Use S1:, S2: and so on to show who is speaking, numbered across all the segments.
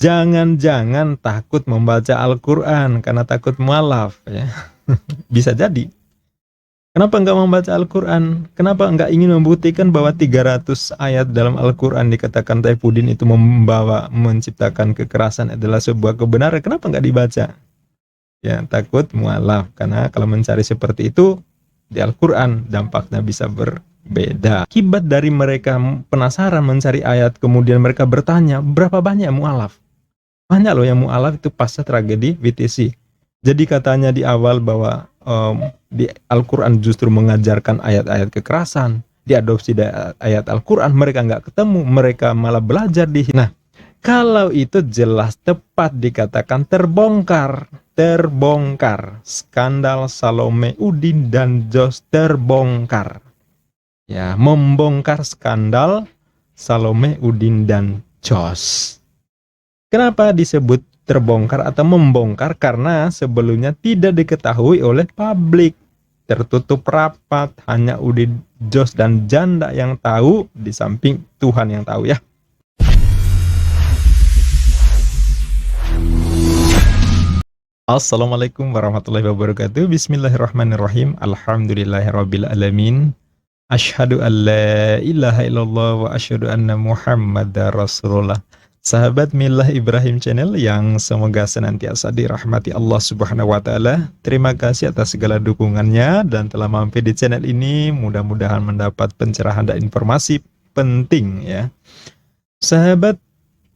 S1: Jangan-jangan takut membaca Al-Quran karena takut mualaf ya. Bisa jadi. Kenapa enggak membaca Al-Quran? Kenapa enggak ingin membuktikan bahwa 300 ayat dalam Al-Quran dikatakan Saifuddin itu menciptakan kekerasan adalah sebuah kebenaran? Kenapa enggak dibaca? Ya, takut mualaf. Karena kalau mencari seperti itu di Al-Quran dampaknya bisa berbeda. Akibat dari mereka penasaran mencari ayat, kemudian mereka bertanya, berapa banyak mualaf? Banyak loh yang mualaf itu pasca tragedi WTC. Jadi katanya di awal bahwa di Al-Quran justru mengajarkan ayat-ayat kekerasan, diadopsi dari ayat Al-Quran, mereka nggak ketemu, mereka malah belajar di. Nah, kalau itu jelas tepat dikatakan terbongkar, skandal Salome Udin dan Jos terbongkar. Ya, membongkar skandal Salome Udin dan Jos. Kenapa disebut terbongkar atau membongkar? Karena sebelumnya tidak diketahui oleh publik. Tertutup rapat, hanya Udin, Jos, dan Janda yang tahu, di samping Tuhan yang tahu ya. Assalamualaikum warahmatullahi wabarakatuh. Bismillahirrahmanirrahim. Alhamdulillahirrabbilalamin. Asyhadu an la ilaha illallah wa asyhadu anna Muhammadar Rasulullah. Sahabat Milah Ibrahim Channel yang semoga senantiasa dirahmati Allah Subhanahu wa taala. Terima kasih atas segala dukungannya dan telah mampir di channel ini. Mudah-mudahan mendapat pencerahan dan informasi penting ya. Sahabat,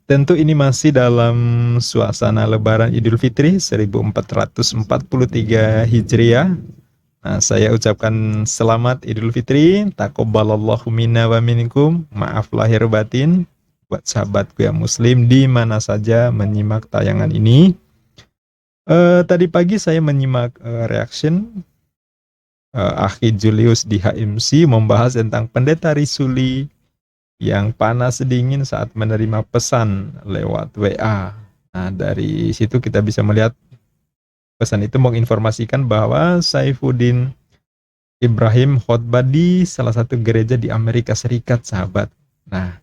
S1: tentu ini masih dalam suasana Lebaran Idul Fitri 1443 Hijriah. Nah, saya ucapkan selamat Idul Fitri, taqabbalallahu minna wa minkum, maaf lahir batin buat sahabatku yang muslim di mana saja menyimak tayangan ini. Tadi pagi saya menyimak reaction Akhi Julius di HMC membahas tentang Pendeta Risuli yang panas dingin saat menerima pesan lewat WA. Nah, dari situ kita bisa melihat pesan itu menginformasikan bahwa Saifuddin Ibrahim khotbah di salah satu gereja di Amerika Serikat, sahabat. Nah,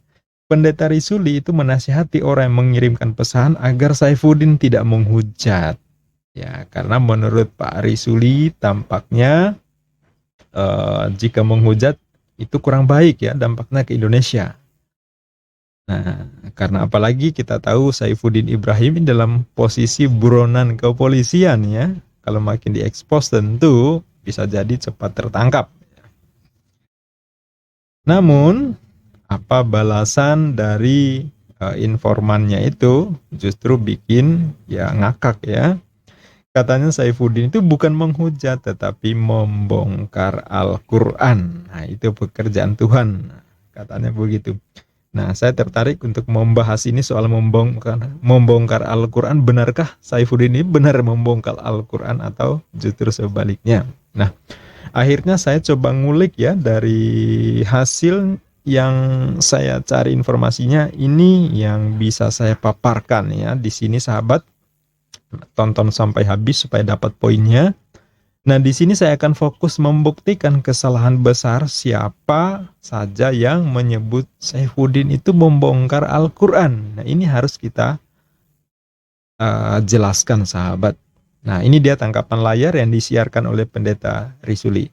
S1: Pendeta Risuli itu menasihati orang yang mengirimkan pesan agar Saifuddin tidak menghujat. Ya, karena menurut Pak Risuli tampaknya jika menghujat itu kurang baik ya dampaknya ke Indonesia. Nah, karena apalagi kita tahu Saifuddin Ibrahim ini dalam posisi buronan kepolisian ya. Kalau makin diekspos tentu bisa jadi cepat tertangkap. Namun, apa balasan dari informannya itu justru bikin ya ngakak ya. Katanya Saifuddin itu bukan menghujat tetapi membongkar Al-Quran. Nah, itu pekerjaan Tuhan. Katanya begitu. Nah, saya tertarik untuk membahas ini soal membongkar Al-Quran. Benarkah Saifuddin ini benar membongkar Al-Quran atau justru sebaliknya? Nah, akhirnya saya coba ngulik ya dari hasil yang saya cari informasinya, ini yang bisa saya paparkan ya di sini, sahabat. Tonton sampai habis supaya dapat poinnya. Nah, di sini saya akan fokus membuktikan kesalahan besar siapa saja yang menyebut Saifuddin itu membongkar Al-Quran. Nah, ini harus kita jelaskan, sahabat. Nah, ini dia tangkapan layar yang disiarkan oleh Pendeta Risuli.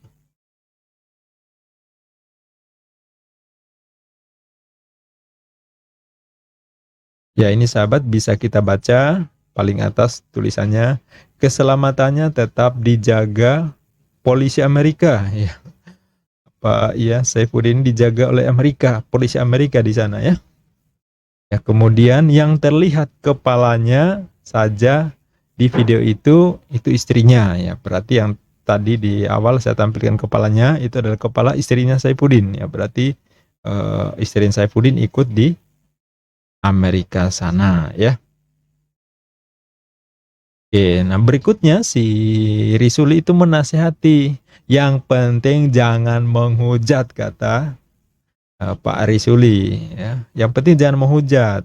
S1: Ya, ini sahabat bisa kita baca paling atas tulisannya, keselamatannya tetap dijaga polisi Amerika. Ya, Pak ya, Saifuddin dijaga oleh Amerika, polisi Amerika di sana ya. Ya, kemudian yang terlihat kepalanya saja di video itu istrinya ya. Berarti yang tadi di awal saya tampilkan kepalanya itu adalah kepala istrinya Saifuddin ya. Berarti istri Saifuddin ikut di Amerika sana ya. Oke, nah berikutnya si Risuli itu menasihati, yang penting jangan menghujat, kata Pak Risuli ya. Yang penting jangan menghujat,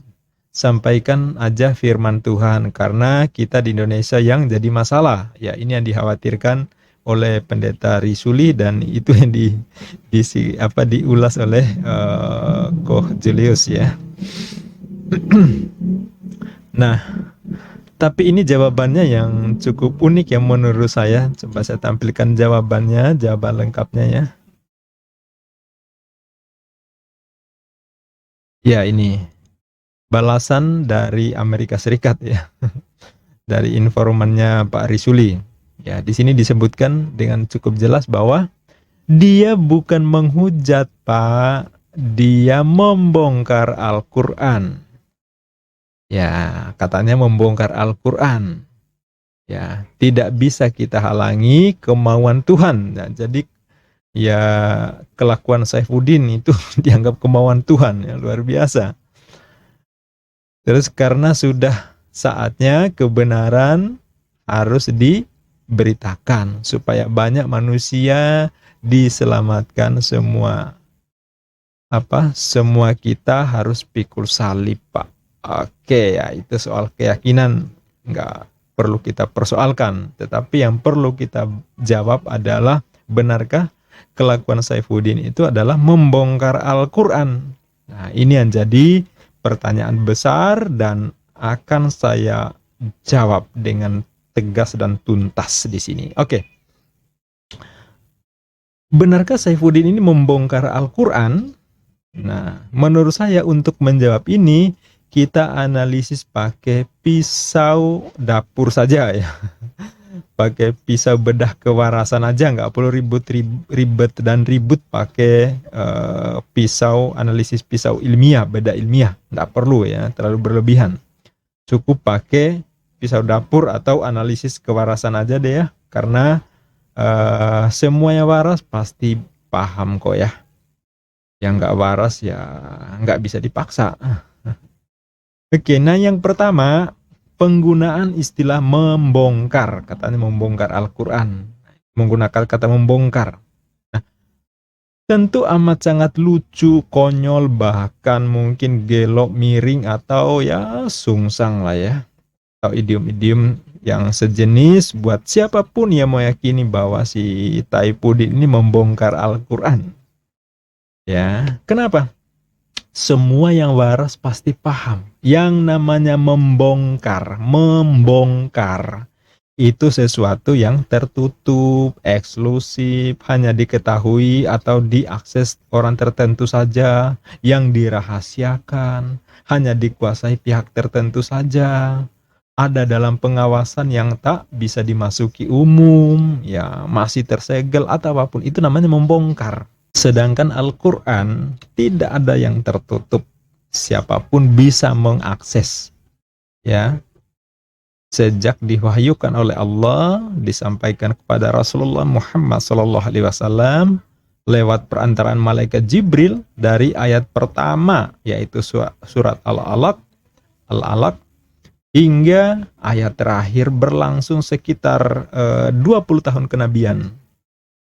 S1: sampaikan aja firman Tuhan, karena kita di Indonesia yang jadi masalah ya. Ini yang dikhawatirkan oleh Pendeta Risuli dan itu yang diulas oleh Koh Julius ya. Nah, tapi ini jawabannya yang cukup unik ya menurut saya. Coba saya tampilkan jawabannya, jawaban lengkapnya ya. Ya, ini balasan dari Amerika Serikat ya. Dari informannya Pak Risuli. Ya, di sini disebutkan dengan cukup jelas bahwa dia bukan menghujat, Pak. Dia membongkar Al-Qur'an. Ya, katanya membongkar Al-Qur'an. Ya, tidak bisa kita halangi kemauan Tuhan. Nah, jadi ya kelakuan Saifuddin itu dianggap kemauan Tuhan, ya luar biasa. Terus karena sudah saatnya kebenaran harus diberitakan supaya banyak manusia diselamatkan, semua kita harus pikul salib, Pak. Oke, ya itu soal keyakinan nggak perlu kita persoalkan, tetapi yang perlu kita jawab adalah benarkah kelakuan Saifuddin itu adalah membongkar Al-Quran? Nah, ini yang jadi pertanyaan besar dan akan saya jawab dengan tegas dan tuntas di sini. Oke. Benarkah Saifuddin ini membongkar Al-Quran? Nah, menurut saya untuk menjawab ini, kita analisis pakai pisau dapur saja ya. Pakai pisau bedah kewarasan aja, nggak perlu ribet dan ribut pakai pisau analisis pisau ilmiah, beda ilmiah. Nggak perlu ya, terlalu berlebihan. Cukup pakai pisau dapur atau analisis kewarasan aja deh ya, karena semuanya waras pasti paham kok ya. Yang nggak waras ya nggak bisa dipaksa. Oke, nah yang pertama, penggunaan istilah membongkar. Katanya membongkar Al-Quran. Menggunakan kata membongkar. Nah, tentu amat sangat lucu, konyol, bahkan mungkin gelok, miring, atau ya sungsang lah ya. Atau idiom-idiom yang sejenis buat siapapun yang meyakini bahwa si Saifuddin ini membongkar Al-Quran. Ya, kenapa? Semua yang waras pasti paham. Yang namanya membongkar itu sesuatu yang tertutup, eksklusif, hanya diketahui atau diakses orang tertentu saja, yang dirahasiakan, hanya dikuasai pihak tertentu saja, ada dalam pengawasan yang tak bisa dimasuki umum, ya masih tersegel atau apapun, itu namanya membongkar. Sedangkan Al-Quran tidak ada yang tertutup, siapapun bisa mengakses. Ya, sejak diwahyukan oleh Allah, disampaikan kepada Rasulullah Muhammad SAW lewat perantaraan malaikat Jibril dari ayat pertama, yaitu surat Al-Alaq, hingga ayat terakhir berlangsung sekitar 20 tahun kenabian.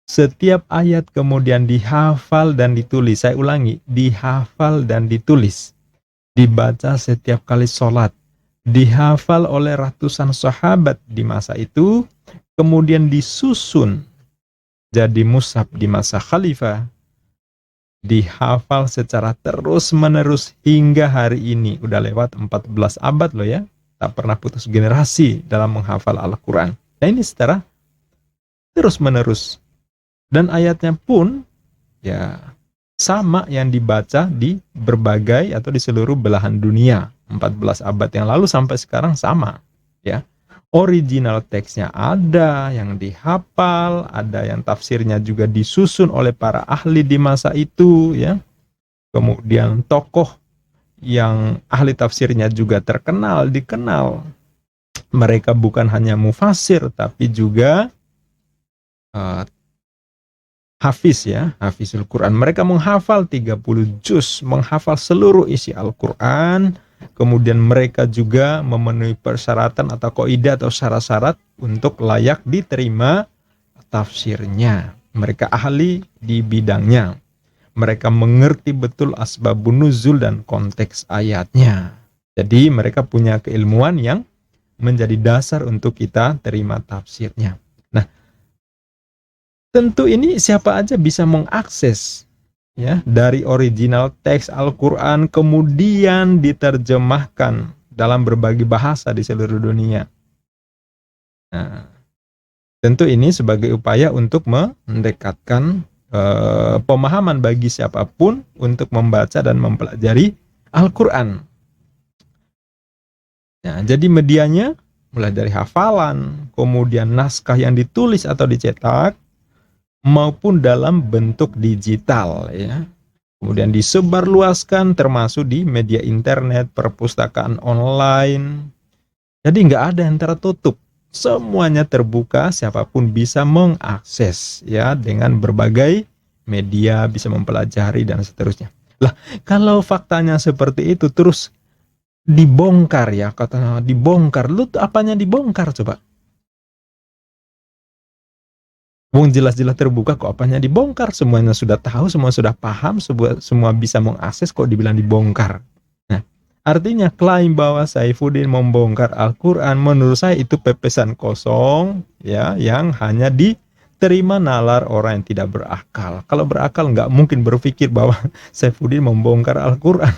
S1: Setiap ayat kemudian dihafal dan ditulis. Saya ulangi, dihafal dan ditulis. Dibaca setiap kali sholat. Dihafal oleh ratusan sahabat di masa itu. Kemudian disusun jadi mushaf di masa khalifah. Dihafal secara terus-menerus hingga hari ini. Udah lewat 14 abad loh ya. Tak pernah putus generasi dalam menghafal Al-Quran. Nah ini secara terus-menerus. Dan ayatnya pun ya sama yang dibaca di berbagai atau di seluruh belahan dunia. 14 abad yang lalu sampai sekarang sama ya. Original teksnya ada yang dihafal, ada yang tafsirnya juga disusun oleh para ahli di masa itu ya. Kemudian tokoh yang ahli tafsirnya juga terkenal, dikenal. Mereka bukan hanya mufasir tapi juga hafiz ya, hafizul Quran. Mereka menghafal 30 juz, menghafal seluruh isi Al-Quran. Kemudian mereka juga memenuhi persyaratan atau kaidah atau syarat-syarat untuk layak diterima tafsirnya. Mereka ahli di bidangnya. Mereka mengerti betul asbabun nuzul dan konteks ayatnya. Jadi mereka punya keilmuan yang menjadi dasar untuk kita terima tafsirnya. Tentu ini siapa aja bisa mengakses ya dari original teks Al-Quran kemudian diterjemahkan dalam berbagai bahasa di seluruh dunia. Nah, tentu ini sebagai upaya untuk mendekatkan pemahaman bagi siapapun untuk membaca dan mempelajari Al-Quran. Nah, jadi medianya mulai dari hafalan, kemudian naskah yang ditulis atau dicetak, maupun dalam bentuk digital, ya. Kemudian disebarluaskan termasuk di media internet, perpustakaan online. Jadi nggak ada yang tertutup. Semuanya terbuka, siapapun bisa mengakses, ya, dengan berbagai media, bisa mempelajari dan seterusnya. Lah, kalau faktanya seperti itu terus dibongkar, ya, katanya dibongkar, lu tuh apanya dibongkar coba? Wong jelas-jelas terbuka, kok apanya dibongkar? Semuanya sudah tahu, semua sudah paham, semua bisa mengakses, kok dibilang dibongkar? Nah, artinya klaim bahwa Saifuddin membongkar Al-Quran, menurut saya itu pepesan kosong, ya, yang hanya diterima nalar orang yang tidak berakal. Kalau berakal nggak mungkin berpikir bahwa Saifuddin membongkar Al-Quran.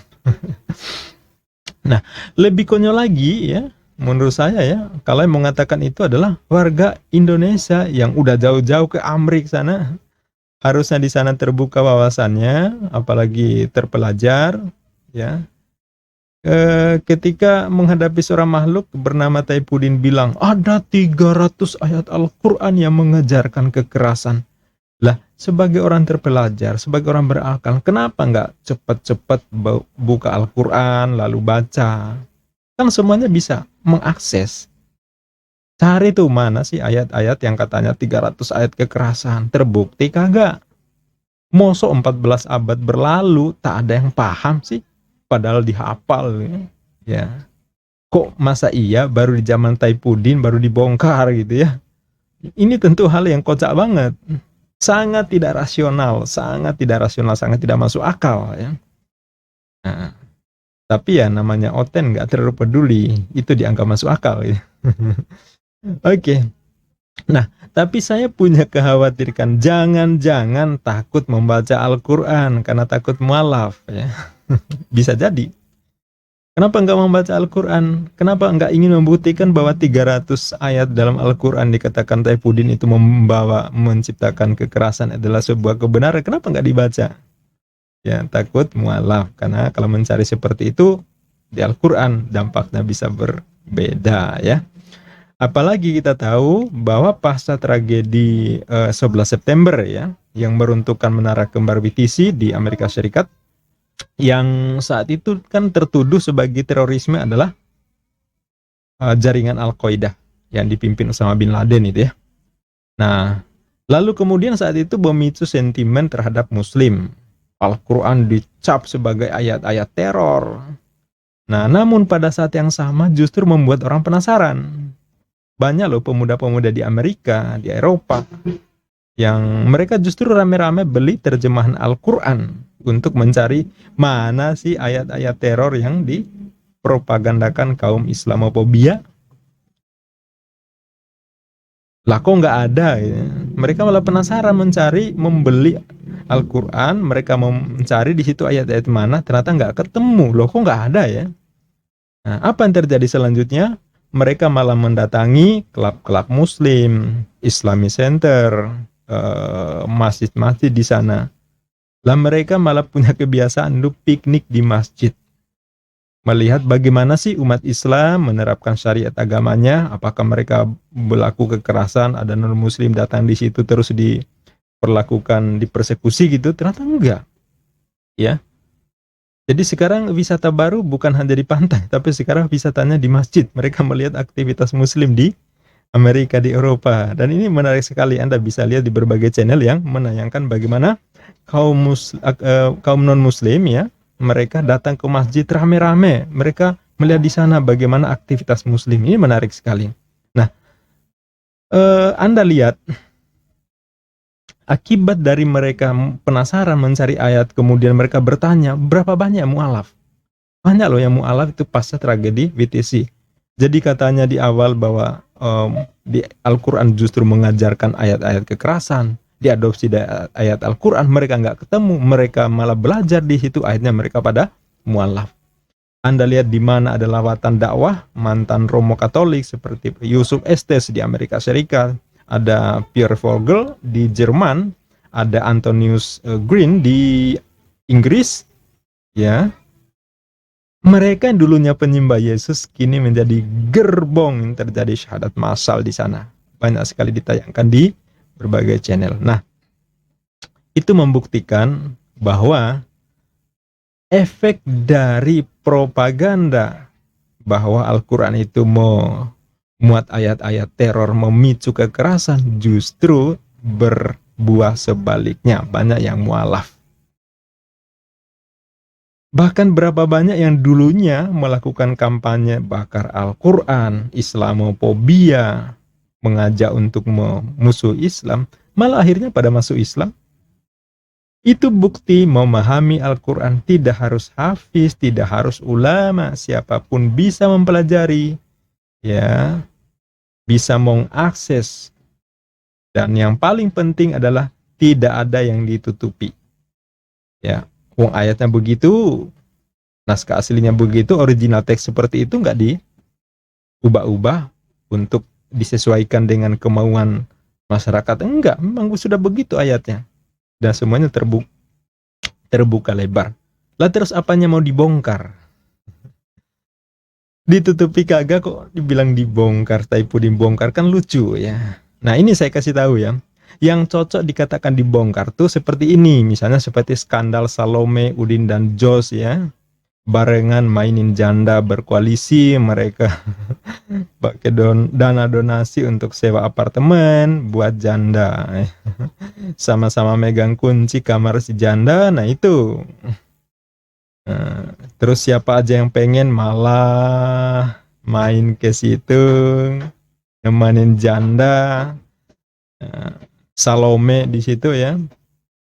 S1: Nah, lebih konyol lagi, ya, menurut saya, ya, kalau yang mengatakan itu adalah warga Indonesia yang udah jauh-jauh ke Amrik sana. Harusnya di sana terbuka wawasannya, apalagi terpelajar, ya. Ketika menghadapi seorang makhluk bernama Saifuddin bilang, ada 300 ayat Al-Quran yang mengajarkan kekerasan. Lah, sebagai orang terpelajar, sebagai orang berakal, kenapa nggak cepat-cepat buka Al-Quran lalu baca? Kan semuanya bisa mengakses. Cari tuh mana sih ayat-ayat yang katanya 300 ayat kekerasan. Terbukti kagak? Mosok 14 abad berlalu tak ada yang paham sih. Padahal dihafal, ya. Kok masa iya baru di zaman Saifuddin baru dibongkar gitu, ya. Ini tentu hal yang kocak banget. Sangat tidak rasional, sangat tidak masuk akal, ya. Nah, tapi ya namanya Oten nggak terlalu peduli, itu dianggap masuk akal, ya. Oke. Nah, tapi saya punya kekhawatiran, jangan-jangan takut membaca Al-Quran karena takut mualaf, ya. Bisa jadi. Kenapa nggak membaca Al-Quran? Kenapa nggak ingin membuktikan bahwa 300 ayat dalam Al-Quran dikatakan Saifuddin itu menciptakan kekerasan adalah sebuah kebenaran? Kenapa nggak dibaca? Ya, takut mualaf. Karena kalau mencari seperti itu di Al-Quran dampaknya bisa berbeda, ya. Apalagi kita tahu bahwa pasca tragedi 11 September, ya, yang meruntuhkan menara kembar BTC di Amerika Serikat, yang saat itu kan tertuduh sebagai terorisme adalah jaringan Al-Qaeda yang dipimpin Osama bin Laden itu, ya. Nah, lalu kemudian saat itu memicu sentimen terhadap Muslim. Al-Quran dicap sebagai ayat-ayat teror. Nah, namun pada saat yang sama justru membuat orang penasaran. Banyak loh pemuda-pemuda di Amerika, di Eropa, yang mereka justru rame-rame beli terjemahan Al-Quran untuk mencari mana sih ayat-ayat teror yang dipropagandakan kaum Islamofobia. Lah kok nggak ada, ya. Mereka malah penasaran membeli Al-Quran, mereka mencari di situ ayat-ayat mana, ternyata nggak ketemu. Loh kok nggak ada, ya. Nah, apa yang terjadi selanjutnya? Mereka malah mendatangi klub-klub Muslim, Islamic Center, masjid-masjid di sana. Lah mereka malah punya kebiasaan untuk piknik di masjid. Melihat bagaimana sih umat Islam menerapkan syariat agamanya, apakah mereka berlaku kekerasan, ada non-muslim datang di situ terus diperlakukan, dipersekusi gitu, ternyata enggak. Ya. Jadi sekarang wisata baru bukan hanya di pantai, tapi sekarang wisatanya di masjid. Mereka melihat aktivitas muslim di Amerika, di Eropa. Dan ini menarik sekali, Anda bisa lihat di berbagai channel yang menayangkan bagaimana kaum non-muslim, ya, mereka datang ke masjid rame-rame. Mereka melihat di sana bagaimana aktivitas muslim. Ini menarik sekali. Nah, Anda lihat akibat dari mereka penasaran mencari ayat, kemudian mereka bertanya, berapa banyak mu'alaf? Banyak loh yang mu'alaf itu pasca tragedi BTC. Jadi katanya di awal bahwa di Al-Quran justru mengajarkan ayat-ayat kekerasan, diadopsi dari ayat Al-Quran, mereka nggak ketemu, mereka malah belajar di situ ayatnya, mereka pada mu'alaf. Anda lihat di mana ada lawatan dakwah mantan Romo Katolik seperti Yusuf Estes di Amerika Serikat, ada Pierre Vogel di Jerman, ada Antonius Green di Inggris, ya. Mereka yang dulunya penyembah Yesus kini menjadi gerbong yang terjadi syahadat massal di sana. Banyak sekali ditayangkan di berbagai channel. Nah, itu membuktikan bahwa efek dari propaganda bahwa Al-Quran itu memuat ayat-ayat teror, memicu kekerasan, justru berbuah sebaliknya. Banyak yang mualaf. Bahkan berapa banyak yang dulunya melakukan kampanye bakar Al-Quran, Islamofobia, mengajak untuk memusuh Islam, malah akhirnya pada masuk Islam. Itu bukti memahami Al-Quran tidak harus hafiz, tidak harus ulama, siapapun bisa mempelajari, ya, bisa mengakses. Dan yang paling penting adalah tidak ada yang ditutupi. Ya, wong ayatnya begitu, naskah aslinya begitu, original teks seperti itu nggak diubah-ubah untuk disesuaikan dengan kemauan masyarakat. Enggak, memang sudah begitu ayatnya. Dan semuanya terbuka lebar. Lah terus apanya mau dibongkar? Ditutupi kagak kok dibilang dibongkar, Taipu dibongkar, kan lucu ya. Nah ini saya kasih tahu ya. Yang cocok dikatakan dibongkar tuh seperti ini. Misalnya seperti skandal Salome, Udin, dan Jos ya. Barengan mainin janda, berkoalisi mereka pakai dana donasi untuk sewa apartemen buat janda. Sama-sama megang kunci kamar si janda. Nah itu. Nah, terus siapa aja yang pengen malah main ke situ, nemanin janda. Nah, Salome di situ ya.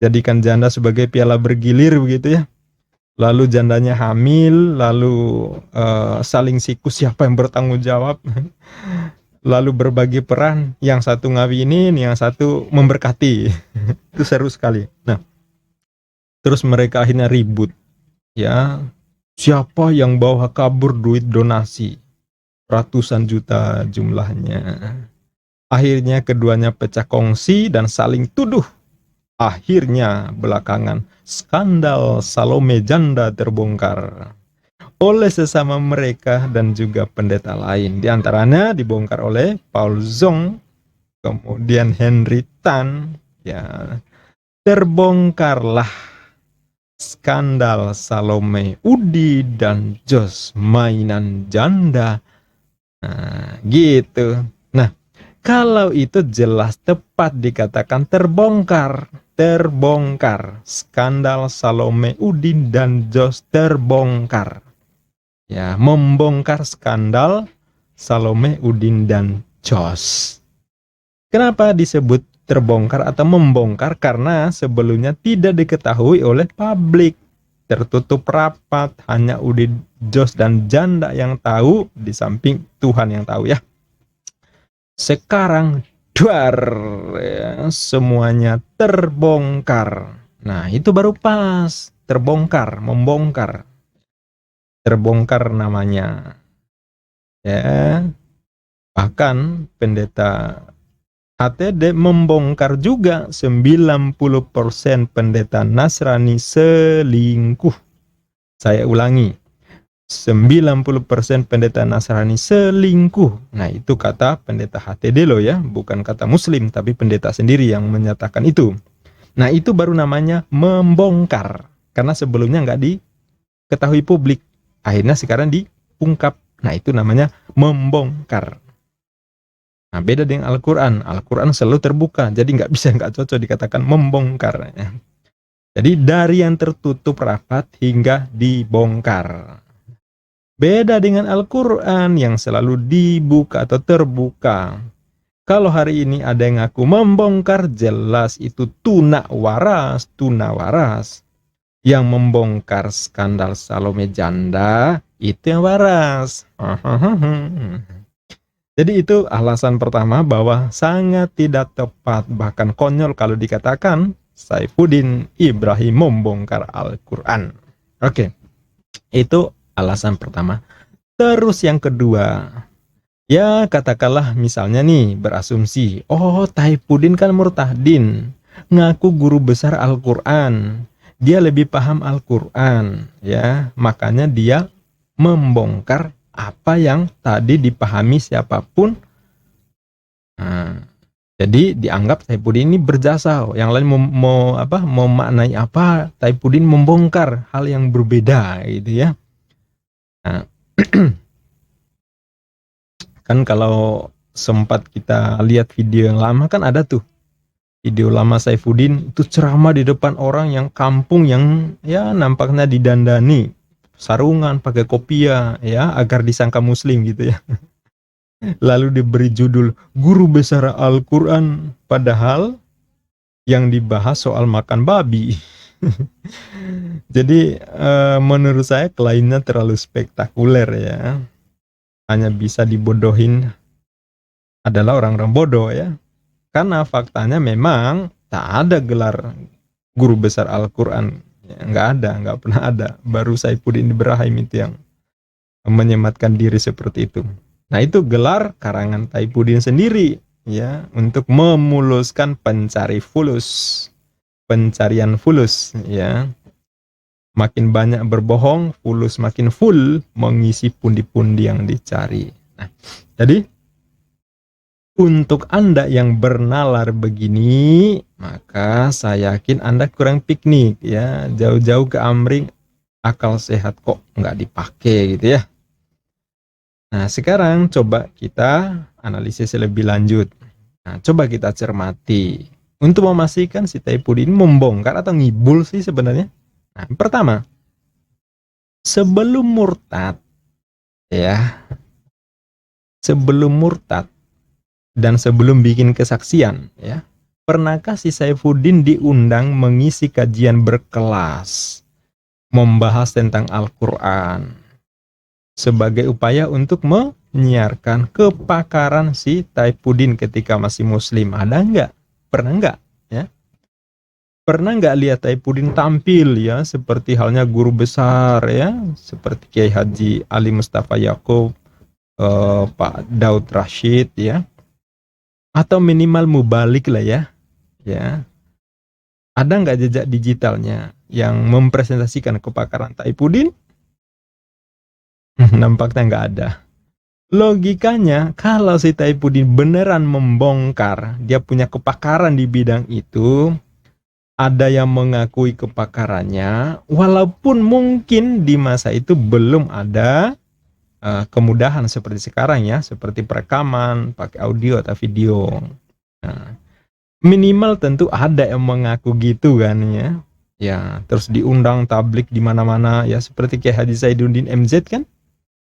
S1: Jadikan janda sebagai piala bergilir begitu ya. Lalu jandanya hamil, lalu saling siku siapa yang bertanggung jawab. Lalu berbagi peran, yang satu ngawinin, yang satu memberkati. Itu seru sekali. Nah, terus mereka akhirnya ribut. Ya, siapa yang bawa kabur duit donasi? Ratusan juta jumlahnya. Akhirnya keduanya pecah kongsi dan saling tuduh. Akhirnya belakangan skandal Salome janda terbongkar oleh sesama mereka dan juga pendeta lain. Di antaranya dibongkar oleh Paul Zong, kemudian Henry Tan. Ya, terbongkarlah skandal Salome, Udi, dan Jos mainan janda. Nah, gitu. Nah, kalau itu jelas tepat dikatakan terbongkar. Terbongkar. Skandal Salome, Udin, dan Jos terbongkar. Ya, membongkar skandal Salome, Udin, dan Jos. Kenapa disebut terbongkar atau membongkar? Karena sebelumnya tidak diketahui oleh publik. Tertutup rapat, hanya Udin, Jos, dan janda yang tahu, di samping Tuhan yang tahu ya. Sekarang duar ya, semuanya terbongkar. Nah itu baru pas, terbongkar, membongkar. Terbongkar namanya. Ya, bahkan pendeta HTD membongkar juga 90% pendeta Nasrani selingkuh. Saya ulangi, 90% pendeta Nasrani selingkuh. Nah itu kata pendeta HTD loh ya, bukan kata Muslim, tapi pendeta sendiri yang menyatakan itu. Nah itu baru namanya membongkar, karena sebelumnya nggak diketahui publik, akhirnya sekarang diungkap. Nah itu namanya membongkar. Nah beda dengan Al-Quran. Al-Quran selalu terbuka, jadi nggak cocok dikatakan membongkar. Jadi dari yang tertutup rapat hingga dibongkar. Beda dengan Al-Quran yang selalu dibuka atau terbuka. Kalau hari ini ada yang ngaku membongkar, jelas itu tuna waras. Yang membongkar skandal Salome janda, itu yang waras. Jadi itu alasan pertama bahwa sangat tidak tepat, bahkan konyol kalau dikatakan Saifuddin Ibrahim membongkar Al-Quran. Oke, itu Alasan pertama. Terus yang kedua, ya katakanlah misalnya nih berasumsi, oh Taifuddin kan murtahdin, ngaku guru besar Al-Quran, dia lebih paham Al-Quran, ya makanya dia membongkar apa yang tadi dipahami siapapun. Nah, jadi dianggap Taifuddin ini berjasa. Yang lain mau maknai apa? Taifuddin membongkar hal yang berbeda gitu ya. Nah, kan kalau sempat kita lihat video yang lama kan ada tuh video lama Saifuddin itu ceramah di depan orang yang kampung yang ya nampaknya didandani sarungan pakai kopiah ya agar disangka muslim gitu ya. Lalu diberi judul Guru Besar Al-Quran, padahal yang dibahas soal makan babi. Jadi menurut saya klaimnya terlalu spektakuler ya. Hanya bisa dibodohin adalah orang-orang bodoh ya. Karena faktanya memang tak ada gelar Guru Besar Al-Quran. Ya, nggak pernah ada. Baru Saifuddin Ibrahim itu yang menyematkan diri seperti itu. Nah itu gelar karangan Taifuddin sendiri ya untuk memuluskan pencarian fulus ya. Makin banyak berbohong, fulus makin full mengisi pundi-pundi yang dicari. Nah, jadi untuk Anda yang bernalar begini, maka saya yakin Anda kurang piknik ya, jauh-jauh ke Amrik, akal sehat kok nggak dipakai gitu ya. Nah, sekarang coba kita analisis lebih lanjut. Nah, coba kita cermati. Untuk memastikan si Taifuddin membongkar atau ngibul sih sebenarnya. Nah, pertama, sebelum murtad, ya, sebelum murtad dan sebelum bikin kesaksian, ya, pernahkah si Saifuddin diundang mengisi kajian berkelas, membahas tentang Al-Quran, sebagai upaya untuk menyiarkan kepakaran si Taifuddin ketika masih muslim? Ada nggak? Pernah nggak? Ya, pernah nggak lihat Taifuddin tampil ya seperti halnya guru besar ya, seperti Kiai Haji Ali Mustafa Yaakob, Pak Daud Rashid ya, atau minimal mubalik lah ya, ya. Ada nggak jejak digitalnya yang mempresentasikan kepakaran Taifuddin? Nampaknya nggak ada. Logikanya, kalau si Taifuddin beneran membongkar, dia punya kepakaran di bidang itu, ada yang mengakui kepakarannya, walaupun mungkin di masa itu belum ada kemudahan seperti sekarang ya, seperti perekaman, pakai audio atau video. Nah, minimal tentu ada yang mengaku gitu kan ya. Ya, terus diundang tablik di mana-mana ya, seperti kayak Haji Zaiduddin MZ kan.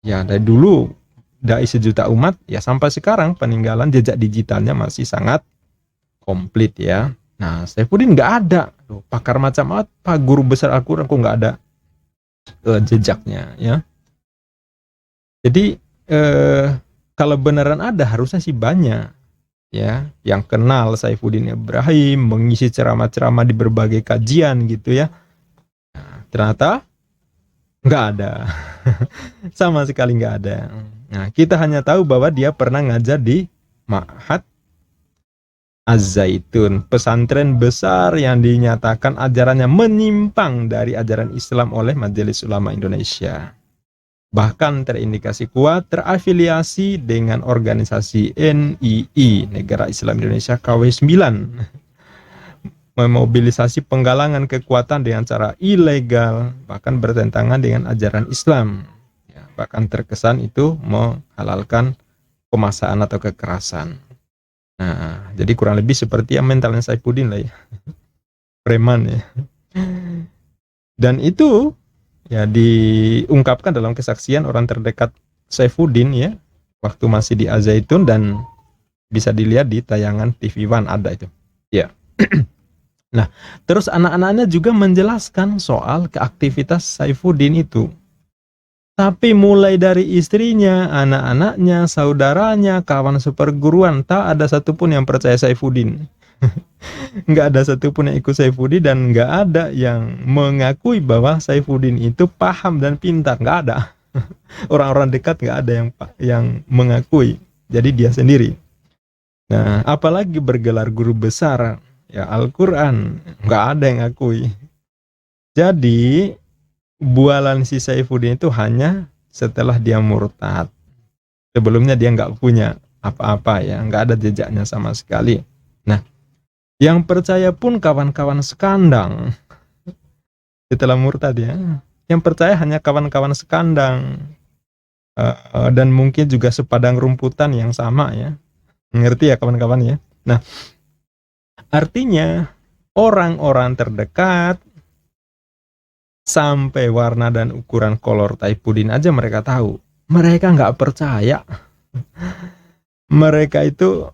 S1: Ya, dari dulu dai sejuta umat ya sampai sekarang peninggalan jejak digitalnya masih sangat komplit ya. Nah, Saifuddin nggak ada. Loh, pakar macam apa? Guru besar Al-Quran kok nggak ada jejaknya ya. Jadi kalau beneran ada harusnya sih banyak ya yang kenal Saifuddin Ibrahim, mengisi ceramah-ceramah di berbagai kajian gitu ya. Nah, ternyata nggak ada. Sama sekali nggak ada. Nah, kita hanya tahu bahwa dia pernah ngajar di Ma'had Az-Zaitun, pesantren besar yang dinyatakan ajarannya menyimpang dari ajaran Islam oleh Majelis Ulama Indonesia. Bahkan terindikasi kuat terafiliasi dengan organisasi NII, Negara Islam Indonesia KW9. Memobilisasi penggalangan kekuatan dengan cara ilegal, bahkan bertentangan dengan ajaran Islam. Ya, bahkan terkesan itu menghalalkan pemaksaan atau kekerasan. Nah, jadi kurang lebih seperti yang mentalnya Saifuddin lah ya. Preman ya. Dan itu ya diungkapkan dalam kesaksian orang terdekat Saifuddin ya, waktu masih di Az-Zaitun, dan bisa dilihat di tayangan TV One ada itu. Ya. Nah, terus anak-anaknya juga menjelaskan soal keaktivitas Saifuddin itu. Tapi mulai dari istrinya, anak-anaknya, saudaranya, kawan seperguruan, tak ada satupun yang percaya Saifuddin. Nggak ada satupun yang ikut Saifuddin dan nggak ada yang mengakui bahwa Saifuddin itu paham dan pintar. Nggak ada. Orang-orang dekat nggak ada yang mengakui. Jadi dia sendiri. Nah, apalagi bergelar guru besar ya Al-Quran, nggak ada yang akui. Jadi bualan si Saifuddin itu hanya setelah dia murtad. Sebelumnya dia nggak punya apa-apa ya, nggak ada jejaknya sama sekali. Nah, yang percaya pun kawan-kawan sekandang setelah murtad ya. Yang percaya hanya kawan-kawan sekandang dan mungkin juga sepadang rumputan yang sama ya. Ngerti ya kawan-kawan ya. Nah, artinya orang-orang terdekat sampai warna dan ukuran kolor Saifuddin aja mereka tahu. Mereka nggak percaya. Mereka itu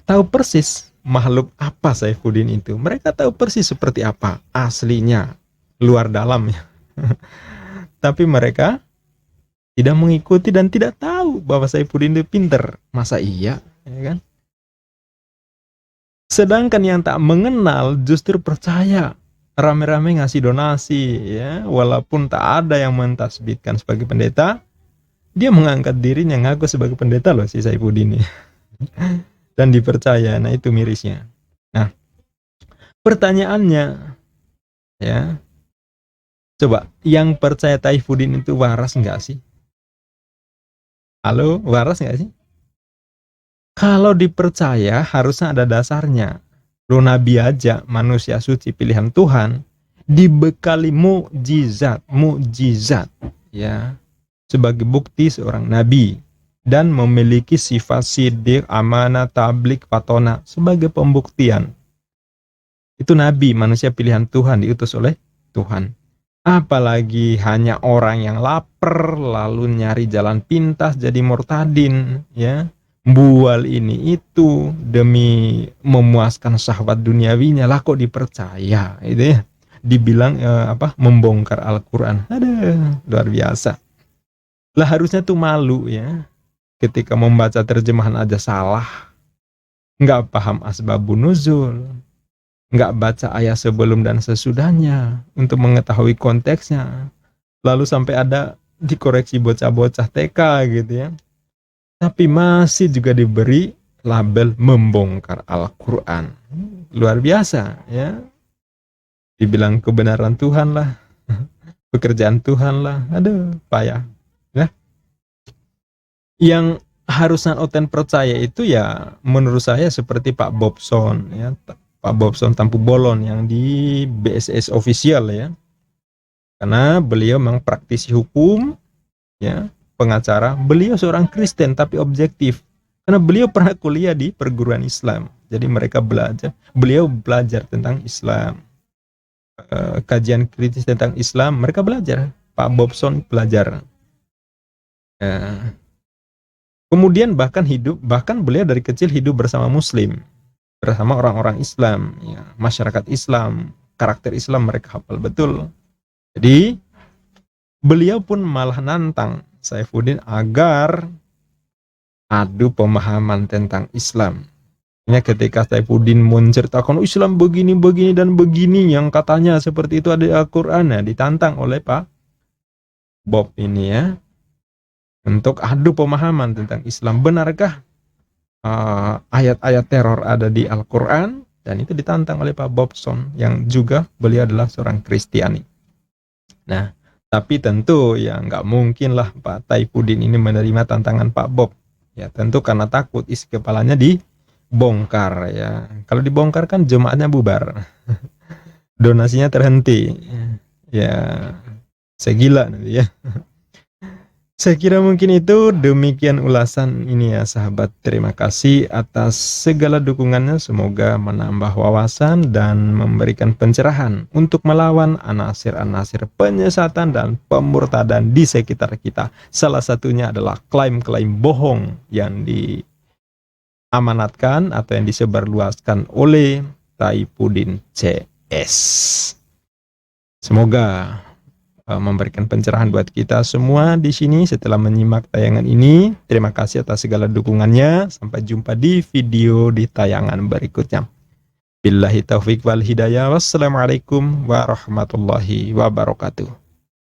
S1: tahu persis makhluk apa Saifuddin itu. Mereka tahu persis seperti apa aslinya, luar dalam ya. Tapi mereka tidak mengikuti dan tidak tahu bahwa Saifuddin itu pinter. Masa iya? Ya kan? Sedangkan yang tak mengenal justru percaya, rame-rame ngasih donasi ya, walaupun tak ada yang mentasbihkan sebagai pendeta, dia mengangkat dirinya ngaku sebagai pendeta loh si Saifuddin ini. Dan dipercaya. Nah, itu mirisnya. Nah, pertanyaannya ya, coba yang percaya Saifuddin itu waras nggak sih? Halo, waras nggak sih? Kalau dipercaya harusnya ada dasarnya. Lo nabi aja, manusia suci pilihan Tuhan, dibekali mukjizat ya, sebagai bukti seorang nabi dan memiliki sifat siddiq, amanah, tablik, fatona sebagai pembuktian. Itu nabi, manusia pilihan Tuhan, diutus oleh Tuhan. Apalagi hanya orang yang lapar lalu nyari jalan pintas jadi murtadin ya. Bual ini itu demi memuaskan syahwat duniawinya lah kok dipercaya itu ya. Dibilang membongkar Al-Quran. Aduh, luar biasa. Lah harusnya tuh malu ya. Ketika membaca terjemahan aja salah. Nggak paham asbabun nuzul. Nggak baca ayat sebelum dan sesudahnya untuk mengetahui konteksnya. Lalu sampai ada dikoreksi bocah-bocah TK gitu ya. Tapi masih juga diberi label membongkar Al-Quran. Luar biasa ya. Dibilang kebenaran Tuhan lah. Pekerjaan Tuhan lah. Aduh, payah. Ya. Yang harusnya Oten percaya itu ya menurut saya seperti Pak Bobson ya. Pak Bobson Tampu Bolon yang di BSS official ya. Karena beliau memang praktisi hukum ya, pengacara. Beliau seorang Kristen tapi objektif. Karena beliau pernah kuliah di perguruan Islam. Jadi beliau belajar tentang Islam. Kajian kritis tentang Islam, mereka belajar. Pak Bobson belajar. Kemudian bahkan beliau dari kecil hidup bersama Muslim. Bersama orang-orang Islam, ya, masyarakat Islam, karakter Islam mereka hafal betul. Jadi beliau pun malah nantang Saifuddin agar adu pemahaman tentang Islam. Ya, ketika Saifuddin menceritakan Islam begini dan begini yang katanya seperti itu ada di Al-Quran, ya, ditantang oleh Pak Bob ini ya untuk adu pemahaman tentang Islam. Benarkah ayat-ayat teror ada di Al-Quran? Dan itu ditantang oleh Pak Bobson yang juga beliau adalah seorang Kristiani. Nah, tapi tentu ya nggak mungkin lah Pak Saifuddin ini menerima tantangan Pak Bob. Ya tentu karena takut isi kepalanya dibongkar ya. Kalau dibongkar kan jemaatnya bubar. Donasinya terhenti. Ya segila nanti ya. Saya kira mungkin itu demikian ulasan ini ya sahabat. Terima kasih atas segala dukungannya. Semoga menambah wawasan dan memberikan pencerahan untuk melawan anasir-anasir penyesatan dan pemurtadan di sekitar kita. Salah satunya adalah klaim-klaim bohong yang diamanatkan atau yang disebarluaskan oleh Saifuddin CS. Semoga memberikan pencerahan buat kita semua di sini setelah menyimak tayangan ini. Terima kasih atas segala dukungannya. Sampai jumpa di video di tayangan berikutnya. Billahi taufiq wal hidayah. Wassalamualaikum warahmatullahi wabarakatuh.